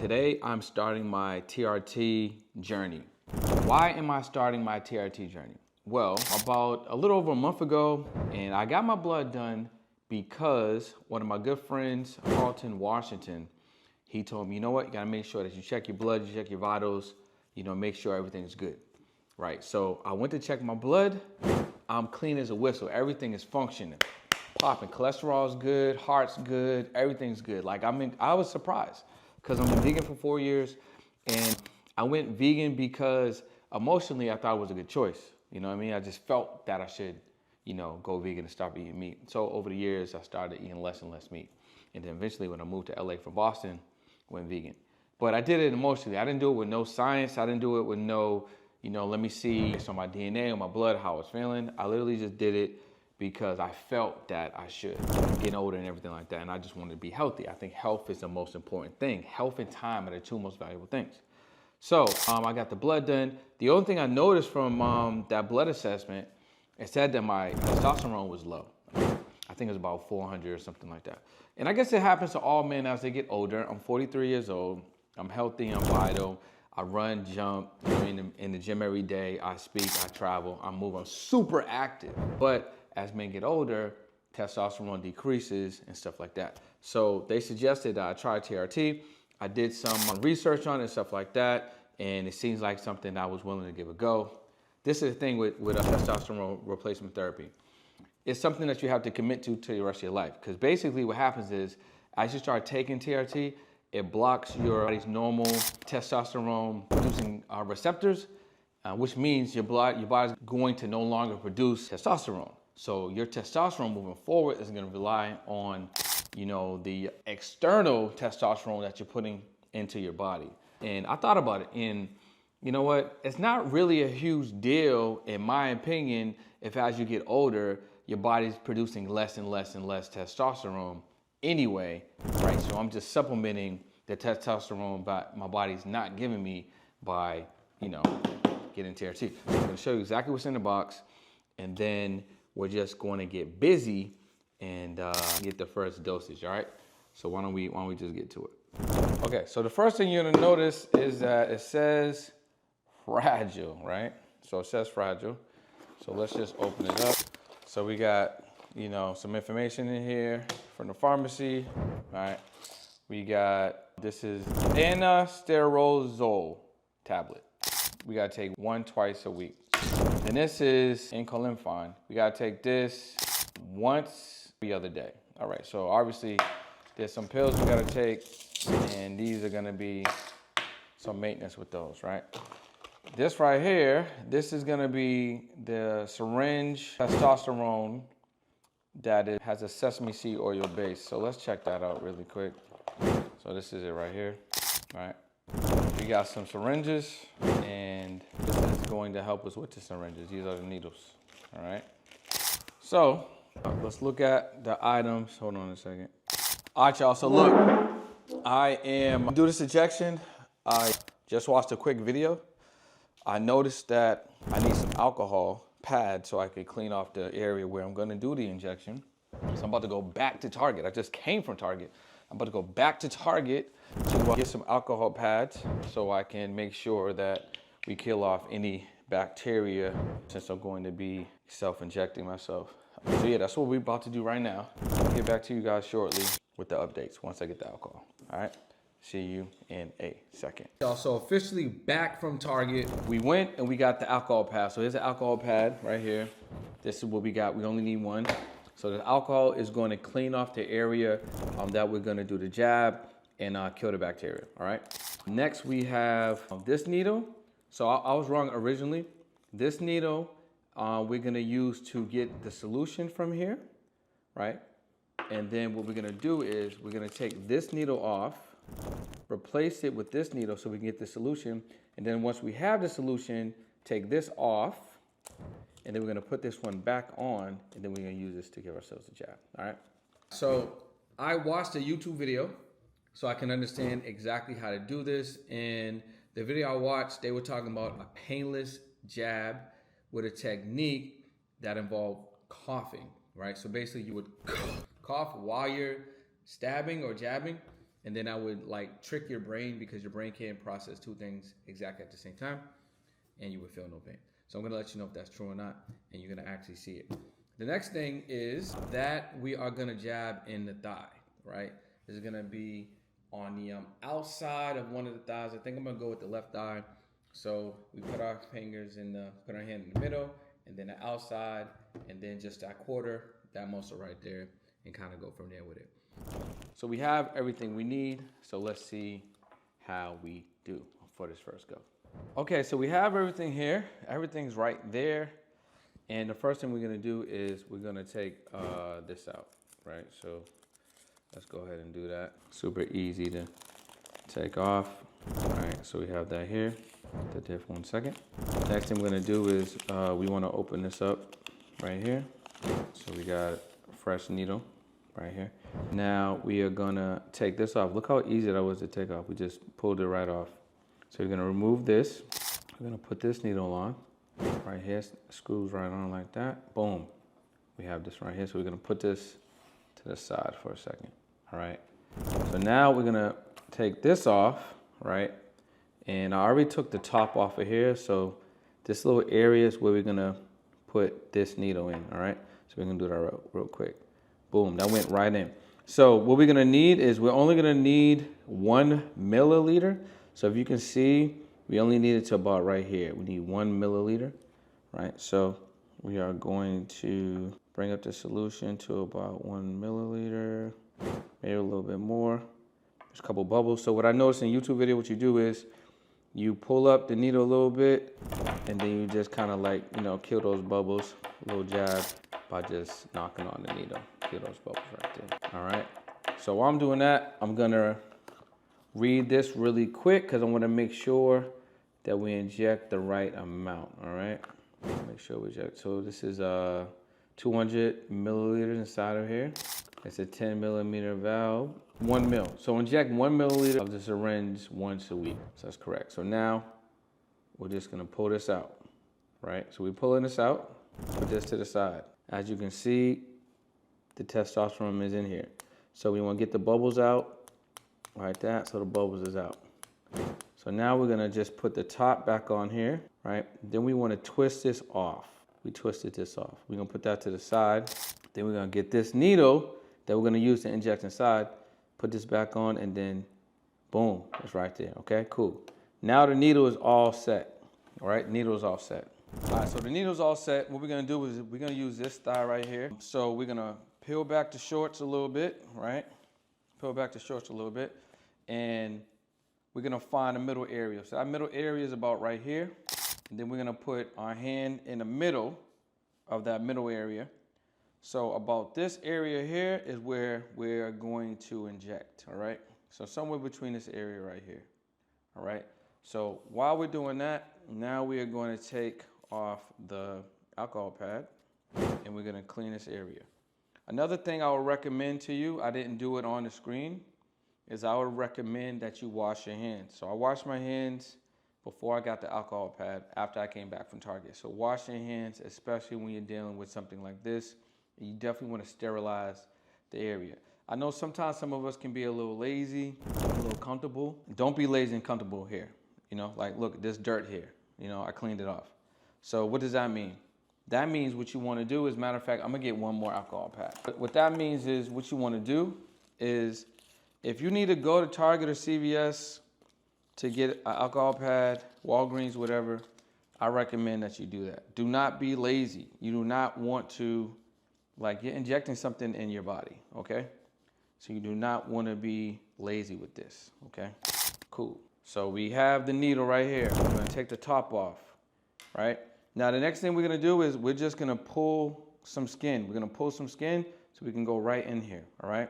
Today, I'm starting my TRT journey. Why am I starting my TRT journey? Well, about a little over a month ago, and I got my blood done because one of my good friends, Carlton Washington, he told me, you know what, you gotta make sure that you check your blood, you check your vitals, make sure everything's good, right? So I went to check my blood. I'm clean as a whistle. Everything is functioning. Popping, cholesterol's good, heart's good, everything's good. I was surprised because I've been vegan for 4 years, and I went vegan because emotionally I thought it was a good choice. You know what I mean? I just felt that I should, go vegan and stop eating meat. So over the years, I started eating less and less meat. And then eventually when I moved to LA from Boston, went vegan. But I did it emotionally. I didn't do it with no science. I didn't do it with no, let me see based on my DNA or my blood how I was feeling. I literally just did it because I felt that I should, get older and everything like that. And I just wanted to be healthy. I think health is the most important thing. Health and time are the two most valuable things. So I got the blood done. The only thing I noticed from that blood assessment, it said that my testosterone was low. I think it was about 400 or something like that. And I guess it happens to all men as they get older. I'm 43 years old. I'm healthy, I'm vital. I run, jump, in the gym every day. I speak, I travel, I move, I'm super active. But as men get older, testosterone decreases and stuff like that. So they suggested that I try TRT. I did some research on it and stuff like that, and it seems like something I was willing to give a go. This is the thing with testosterone replacement therapy. It's something that you have to commit to the rest of your life, because basically what happens is, as you start taking TRT, it blocks your body's normal testosterone producing receptors, which means your body's going to no longer produce testosterone. So your testosterone moving forward is going to rely on, the external testosterone that you're putting into your body. And I thought about it, and you know what? It's not really a huge deal, in my opinion, if as you get older, your body's producing less and less and less testosterone anyway, right? So I'm just supplementing the testosterone my body's not giving me by, getting TRT. So I'm going to show you exactly what's in the box, and then we're just going to get busy and get the first dosage, all right? So why don't we just get to it? Okay, so the first thing you're gonna notice is that it says fragile, right? So it says fragile. So let's just open it up. So we got, some information in here from the pharmacy, all right? We got, this is anastrozole tablet. We gotta take one twice a week. And this is incolimfine. We gotta take this once every other day. All right, so obviously there's some pills we gotta take, and these are gonna be some maintenance with those, right? This right here, this is gonna be the syringe testosterone that it has a sesame seed oil base. So let's check that out really quick. So this is it right here, all right? We got some syringes, and this is going to help us with the syringes. These are the needles, all right? So let's look at the items. Hold on a second. All right, y'all, so look, I am do this injection. I just watched a quick video. I noticed that I need some alcohol pad so I could clean off the area where I'm gonna do the injection. So I'm about to go back to Target. I just came from Target. I'm about to go back to Target to get some alcohol pads so I can make sure that we kill off any bacteria, since I'm going to be self-injecting myself. So yeah, that's what we're about to do right now. I'll get back to you guys shortly with the updates once I get the alcohol. All right, see you in a second. So officially back from Target. We went and we got the alcohol pad. So here's the alcohol pad right here. This is what we got. We only need one. So the alcohol is going to clean off the area that we're going to do the jab and kill the bacteria, all right? Next, we have this needle. So I was wrong originally. This needle, we're going to use to get the solution from here, right? And then what we're going to do is we're going to take this needle off, replace it with this needle so we can get the solution. And then once we have the solution, take this off, and then we're gonna put this one back on, and then we're gonna use this to give ourselves a jab, all right? So I watched a YouTube video so I can understand exactly how to do this. And the video I watched, they were talking about a painless jab with a technique that involved coughing, right? So basically you would cough while you're stabbing or jabbing, And then I would like trick your brain because your brain can't process two things exactly at the same time, and you would feel no pain. So I'm gonna let you know if that's true or not, and you're gonna actually see it. The next thing is that we are gonna jab in the thigh, right? This is gonna be on the outside of one of the thighs. I think I'm gonna go with the left thigh. So we put our fingers put our hand in the middle, and then the outside, and then just that quarter, that muscle right there, and kind of go from there with it. So we have everything we need. So let's see how we do for this first go. Okay, so we have everything here. Everything's right there. And the first thing we're gonna do is we're gonna take this out, right? So let's go ahead and do that. Super easy to take off. All right, so we have that here. Put that there for 1 second. Next thing we're gonna do is we wanna open this up right here. So we got a fresh needle right here. Now we are gonna take this off. Look how easy that was to take off. We just pulled it right off. So you're gonna remove this. We're gonna put this needle on right here. Screws right on like that. Boom. We have this right here. So we're gonna put this to the side for a second. All right. So now we're gonna take this off, right? And I already took the top off of here. So this little area is where we're gonna put this needle in. All right. So we're gonna do that real quick. Boom, that went right in. So what we're gonna need is we're only gonna need 1 milliliter. So if you can see, we only need it to about right here. We need 1 milliliter, right? So we are going to bring up the solution to about 1 milliliter, maybe a little bit more. There's a couple bubbles. So what I noticed in YouTube video, what you do is you pull up the needle a little bit, and then you just kind of like, you know, kill those bubbles, a little jab by just knocking on the needle. Kill those bubbles right there. All right. So while I'm doing that, I'm gonna read this really quick because I want to make sure that we inject the right amount. All right. Make sure we inject. So this is 200 milliliters inside of here. It's a 10 millimeter valve. 1 mil. So inject 1 milliliter of the syringe once a week. So that's correct. So now we're just gonna pull this out, right? So we're pulling this out. Put this to the side. As you can see, the testosterone is in here. So we want to get the bubbles out like that, so the bubbles is out. So now we're gonna just put the top back on here, right? Then we want to twist this off. We twisted this off. We're gonna put that to the side. Then we're gonna get this needle that we're gonna use to inject inside, put this back on, and then boom, it's right there. Okay, cool. Now the needle is all set. All right, needle is all set. All right, so the needle's all set. What we're gonna do is we're gonna use this thigh right here. So we're gonna peel back the shorts a little bit, right? Peel back the shorts a little bit, and we're gonna find the middle area. So that middle area is about right here. And then we're gonna put our hand in the middle of that middle area. So about this area here is where we're going to inject, all right? So somewhere between this area right here, all right? So while we're doing that, now we are going to take off the alcohol pad and we're gonna clean this area. Another thing I would recommend to you, I didn't do it on the screen, is I would recommend that you wash your hands. So I washed my hands before I got the alcohol pad after I came back from Target. So wash your hands, especially when you're dealing with something like this. You definitely want to sterilize the area. I know sometimes some of us can be a little lazy, a little comfortable. Don't be lazy and comfortable here. You know, like look, there's dirt here. You know, I cleaned it off. So what does that mean? That means what you want to do is, matter of fact, I'm gonna get one more alcohol pad. But what that means is what you want to do is if you need to go to Target or CVS to get an alcohol pad, Walgreens, whatever, I recommend that you do that. Do not be lazy. You do not want to, like, you're injecting something in your body, okay? So you do not want to be lazy with this, okay? Cool. So we have the needle right here. I'm gonna take the top off, right? Now the next thing we're gonna do is we're just gonna pull some skin. We're gonna pull some skin so we can go right in here, all right?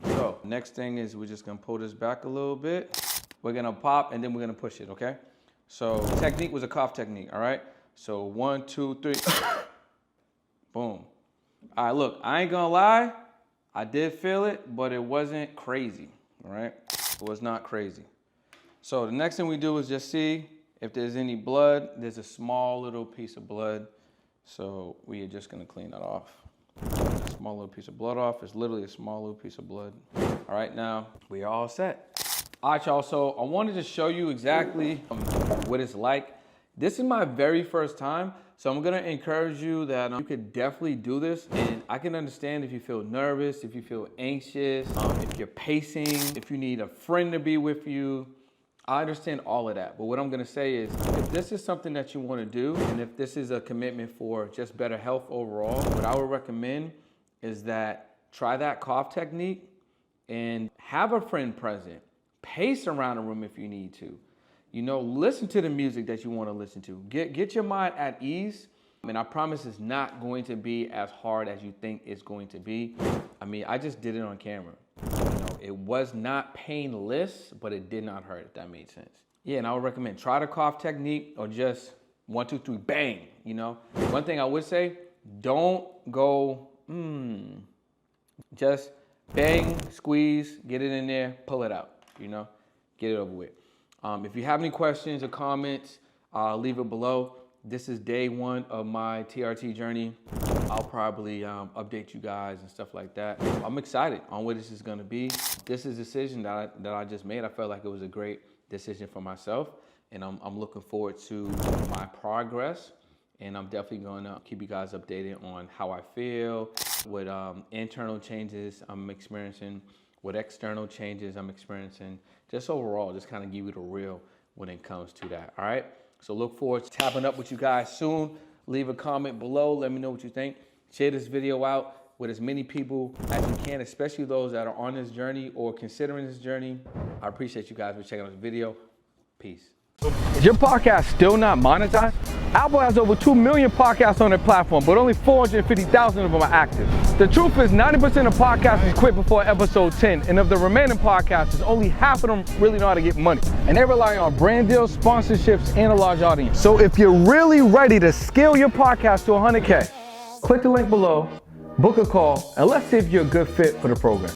So next thing is we're just gonna pull this back a little bit. We're gonna pop and then we're gonna push it, okay? So technique was a cough technique, all right? So 1, 2, 3, boom. All right, look, I ain't gonna lie, I did feel it, but it wasn't crazy, all right? It was not crazy. So the next thing we do is just see if there's any blood. There's a small little piece of blood, so we are just gonna clean that off. small little piece of blood off. It's literally a small little piece of blood. All right, now we are all set. All right, y'all, so I wanted to show you exactly what it's like. This is my very first time, so I'm gonna encourage you that you could definitely do this. And I can understand if you feel nervous, if you feel anxious, if you're pacing, if you need a friend to be with you. I understand all of that, but what I'm gonna say is, if this is something that you wanna do, and if this is a commitment for just better health overall, what I would recommend is that try that cough technique and have a friend present. Pace around the room if you need to. You know, listen to the music that you wanna listen to. Get your mind at ease, and I promise it's not going to be as hard as you think it's going to be. I mean, I just did it on camera. It was not painless, but it did not hurt, if that made sense. Yeah, and I would recommend try the cough technique or just 1, 2, 3, bang, you know? One thing I would say, don't go, just bang, squeeze, get it in there, pull it out, you know? Get it over with. If you have any questions or comments, leave it below. This is day 1 of my TRT journey. I'll probably update you guys and stuff like that. I'm excited on what this is gonna be. This is a decision that I just made. I felt like it was a great decision for myself, and I'm looking forward to my progress. And I'm definitely gonna keep you guys updated on how I feel, what internal changes I'm experiencing, what external changes I'm experiencing, just overall, just kind of give you the real when it comes to that, all right? So look forward to tapping up with you guys soon. Leave a comment below, let me know what you think. Share this video out with as many people as you can, especially those that are on this journey or considering this journey. I appreciate you guys for checking out the video. Peace. Is your podcast still not monetized? Apple has over 2 million podcasts on their platform, but only 450,000 of them are active. The truth is 90% of podcasts quit before episode 10, and of the remaining podcasters, only half of them really know how to get money. And they rely on brand deals, sponsorships, and a large audience. So if you're really ready to scale your podcast to 100K, click the link below, book a call, and let's see if you're a good fit for the program.